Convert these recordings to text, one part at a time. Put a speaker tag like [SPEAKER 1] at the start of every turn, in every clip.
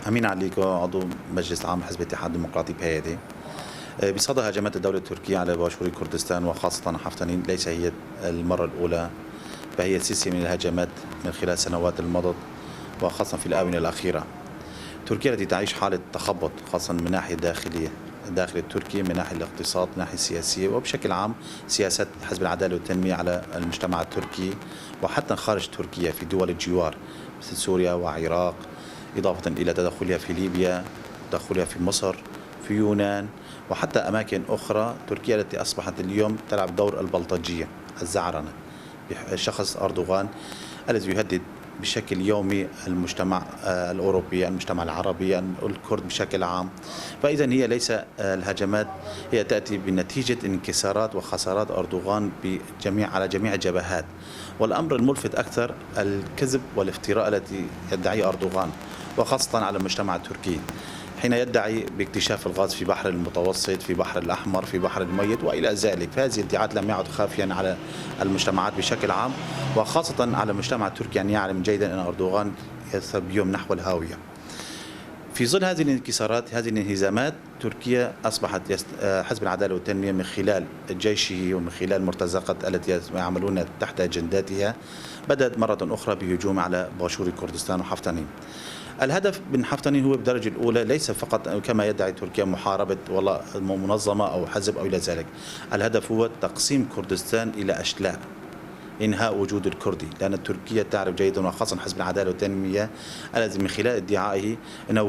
[SPEAKER 1] أمين عليكو، عضو مجلس عام حزب الاتحاد الديمقراطي بهيئة. بصدد هجمات الدولة التركية على باشور كردستان وخاصة حفتنين ليس هي المرة الأولى، فهي سلسلة من الهجمات من خلال السنوات المضت وخاصة في الآونة الأخيرة. تركيا التي تعيش حالة تخبط خاصة من ناحية داخلية داخل تركيا، من ناحية الاقتصاد، من ناحية السياسية، وبشكل عام سياسات حزب العدالة والتنمية على المجتمع التركي وحتى خارج تركيا في دول الجوار مثل سوريا وعراق، إضافة إلى تدخلها في ليبيا، تدخلها في مصر، في يونان وحتى أماكن أخرى. تركيا التي أصبحت اليوم تلعب دور البلطجية الزعرنة بشخص أردوغان الذي يهدد بشكل يومي المجتمع الأوروبي، المجتمع العربي، الكرد بشكل عام. فإذا هي ليس الهجمات، هي تأتي بنتيجة انكسارات وخسارات أردوغان على جميع الجبهات. والأمر الملفت أكثر الكذب والافتراء التي يدعيه أردوغان وخاصة على المجتمع التركي، حين يدعي باكتشاف الغاز في بحر المتوسط، في بحر الأحمر، في بحر الميت وإلى ذلك. فهذه الادعاءات لم يعد خافيا على المجتمعات بشكل عام وخاصة على المجتمع التركي أن يعلم جيدا أن أردوغان يذهب يوم نحو الهاوية. في ظل هذه الانكسارات، هذه الانهزامات، تركيا أصبحت حزب العدالة والتنمية من خلال جيشه ومن خلال المرتزقات التي يعملون تحت أجنداتها بدأت مرة أخرى بهجوم على باشور كردستان وحفتنين. الهدف من حفتنين هو بالدرجة الأولى ليس فقط كما يدعي تركيا محاربة والله منظمة أو حزب أو إلى ذلك. الهدف هو تقسيم كردستان إلى أشلاء، إنهاء وجود الكردي، لأن تركيا تعرف جيدا وخاصة حزب العدالة والتنمية الذي من خلال ادعائه أن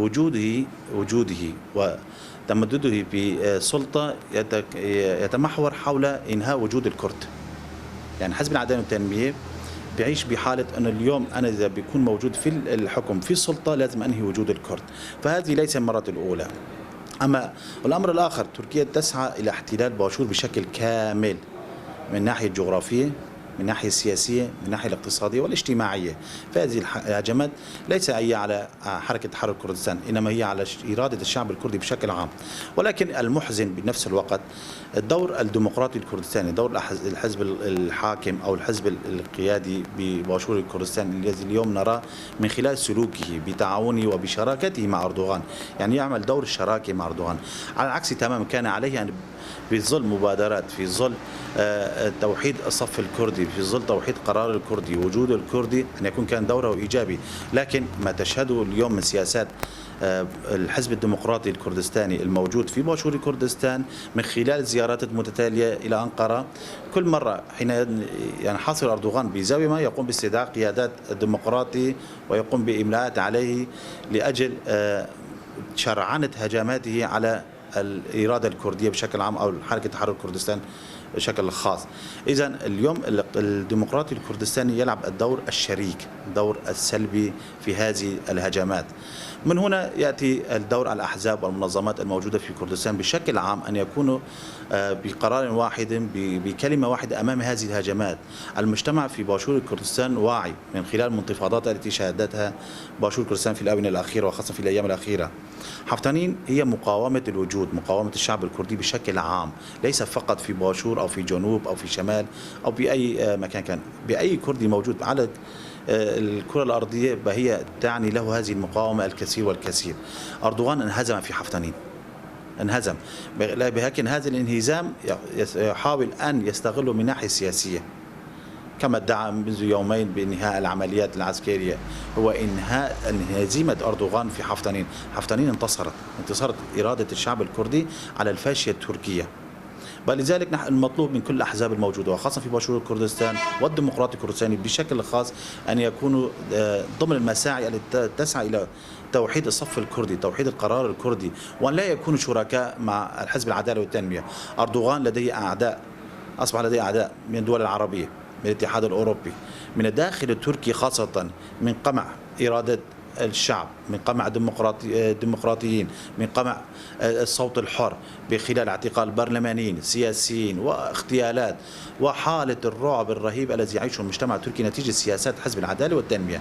[SPEAKER 1] وجوده وتمدده بسلطة يتمحور حول إنهاء وجود الكرد. يعني حزب العدالة والتنمية بيعيش بحالة أن اليوم أنا إذا بيكون موجود في الحكم في السلطة لازم أنهي وجود الكرد، فهذه ليس المرة الأولى. أما الأمر الآخر، تركيا تسعى إلى احتلال باشور بشكل كامل من ناحية جغرافية، من ناحية السياسية، من الناحية الاقتصادية والاجتماعية. فهذه الهجمات ليس هي على حركة تحرر كردستان، إنما هي على إرادة الشعب الكردي بشكل عام. ولكن المحزن بنفس الوقت الدور الديمقراطي الكردستاني، دور الحزب الحاكم أو الحزب القيادي بباشور الكردستان الذي اليوم نراه من خلال سلوكه بتعاونه وبشراكته مع أردوغان، يعني يعمل دور الشراكة مع أردوغان على العكس تماما. كان عليه أن في ظل مبادرات، في ظل توحيد الصف الكردي، في ظل توحيد قرار الكردي، وجود الكردي، أن يكون كان دوره إيجابي. لكن ما تشهده اليوم من سياسات الحزب الديمقراطي الكردستاني الموجود في باشور كردستان من خلال زيارات متتالية إلى أنقرة، كل مرة حين ينحصر أردوغان بزاوية ما يقوم باستدعاء قيادات الديمقراطي ويقوم بإملاءات عليه لأجل شرعنة هجماته على الإرادة الكردية بشكل عام أو حركة تحرر كردستان بشكل خاص. إذن اليوم الديمقراطي الكردستاني يلعب الدور الشريك، الدور السلبي في هذه الهجمات. من هنا يأتي الدور على الأحزاب والمنظمات الموجودة في كردستان بشكل عام أن يكونوا بقرار واحد بكلمة واحدة أمام هذه الهجمات. المجتمع في باشور كردستان واعي من خلال المنتفضات التي شهدتها باشور كردستان في الآونة الأخيرة وخاصة في الأيام الأخيرة. حفتنين هي مقاومة الوجود، مقاومة الشعب الكردي بشكل عام، ليس فقط في باشور أو في جنوب أو في شمال أو بأي مكان كان، بأي كردي موجود على الكرة الأرضية فهي تعني له هذه المقاومة الكثير والكثير. أردوغان انهزم في حفتنين، انهزم، لكن هذا الانهزام يحاول أن يستغله من ناحية سياسية كما ادعى منذ يومين بإنهاء العمليات العسكرية، هو إنهاء هزيمة أردوغان في حفتنين. حفتنين انتصرت إرادة الشعب الكردي على الفاشية التركية. فلذلك نحن المطلوب من كل الأحزاب الموجودة وخاصة في باشور كردستان والديمقراطي الكردستاني بشكل خاص أن يكونوا ضمن المساعي التي تسعى إلى توحيد الصف الكردي، توحيد القرار الكردي، وأن لا يكونوا شركاء مع الحزب العدالة والتنمية. أردوغان لديه أعداء، أصبح لديه أعداء من الدول العربية، من الاتحاد الأوروبي، من الداخل التركي خاصة، من قمع إرادة الشعب، من قمع الديمقراطيين، من قمع الصوت الحر بخلال اعتقال برلمانيين، سياسيين واغتيالات وحالة الرعب الرهيب الذي يعيشه المجتمع التركي نتيجة سياسات حزب العدالة والتنمية.